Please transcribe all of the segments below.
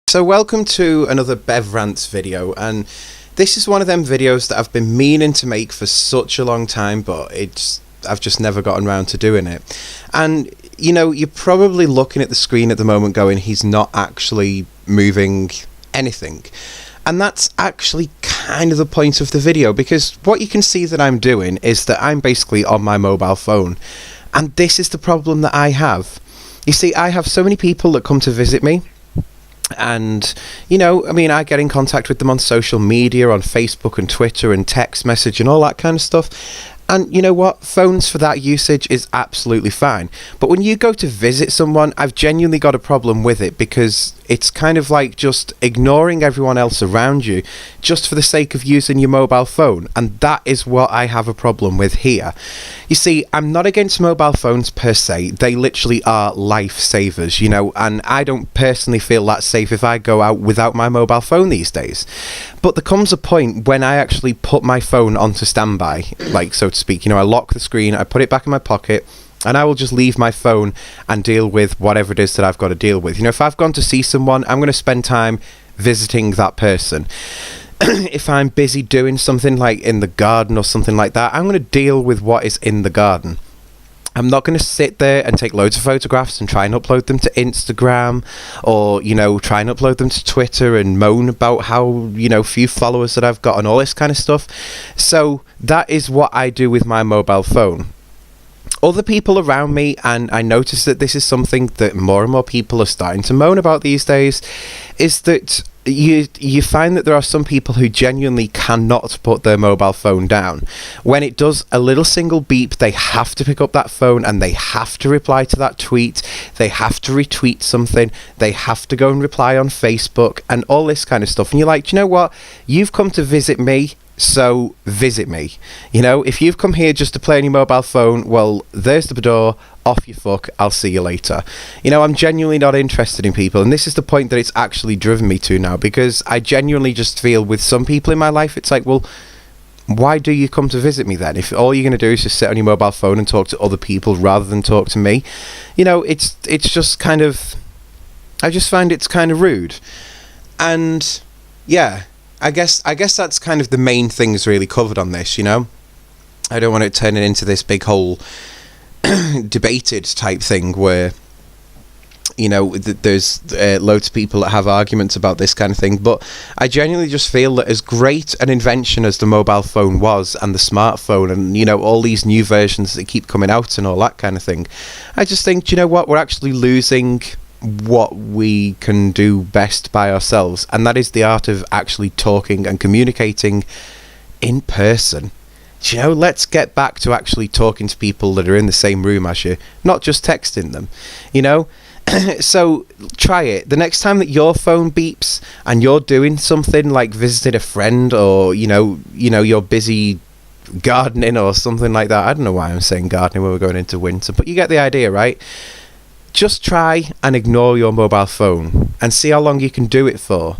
So welcome to another BevRants video, and this is one of them videos that I've been meaning to make for such a long time, but I've just never gotten around to doing it. And you know, you're probably looking at the screen at the moment going, he's not actually moving anything. And that's actually kind of the point of the video, because what you can see that I'm doing is that I'm basically on my mobile phone. And this is the problem that I have. You see, I have so many people that come to visit me. And, you know, I mean, I get in contact with them on social media, on Facebook and Twitter and text message and all that kind of stuff. And you know what? Phones for that usage is absolutely fine. But when you go to visit someone, I've genuinely got a problem with it, because it's kind of like just ignoring everyone else around you just for the sake of using your mobile phone. And that is what I have a problem with here. You see, I'm not against mobile phones per se. They literally are lifesavers, you know, and I don't personally feel that safe if I go out without my mobile phone these days. But there comes a point when I actually put my phone onto standby, like so to speak. You know, I lock the screen, I put it back in my pocket, and I will just leave my phone and deal with whatever it is that I've got to deal with. You know, if I've gone to see someone, I'm going to spend time visiting that person. If I'm busy doing something like in the garden or something like that, I'm going to deal with what is in the garden. I'm not going to sit there and take loads of photographs and try and upload them to Instagram, or, you know, try and upload them to Twitter and moan about how, you know, few followers that I've got and all this kind of stuff. So that is what I do with my mobile phone. Other people around me, and I notice that this is something that more and more people are starting to moan about these days, is that you find that there are some people who genuinely cannot put their mobile phone down. When it does a little single beep, they have to pick up that phone and they have to reply to that tweet, they have to retweet something, they have to go and reply on Facebook and all this kind of stuff. And you're like, do you know what? You've come to visit me, so visit me. You know, if you've come here just to play on your mobile phone, well, there's the door, off you fuck, I'll see you later. You know, I'm genuinely not interested in people, and this is the point that it's actually driven me to now, because I genuinely just feel with some people in my life, it's like, well, why do you come to visit me then? If all you're going to do is just sit on your mobile phone and talk to other people rather than talk to me, you know, it's just kind of, I just find it's kind of rude. And yeah, I guess that's kind of the main things really covered on this, you know. I don't want to turn it into this big whole debated type thing where, you know, there's loads of people that have arguments about this kind of thing. But I genuinely just feel that as great an invention as the mobile phone was, and the smartphone, and, you know, all these new versions that keep coming out and all that kind of thing, I just think, do you know what, we're actually losing what we can do best by ourselves, and that is the art of actually talking and communicating in person. You know, let's get back to actually talking to people that are in the same room as you, not just texting them, you know. So try it the next time that your phone beeps and you're doing something like visiting a friend, or you know you're busy gardening or something like that. I don't know why I'm saying gardening when we're going into winter, but you get the idea, right? Just try and ignore your mobile phone and see how long you can do it for.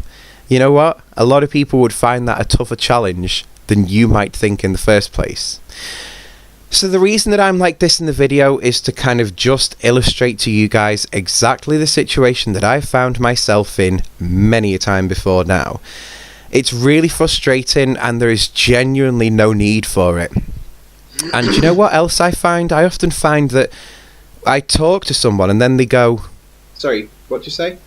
You know what? A lot of people would find that a tougher challenge than you might think in the first place. So the reason that I'm like this in the video is to kind of just illustrate to you guys exactly the situation that I've found myself in many a time before now. It's really frustrating, and there is genuinely no need for it. And you know what else I find? I often find that I talk to someone and then they go, sorry, what'd you say?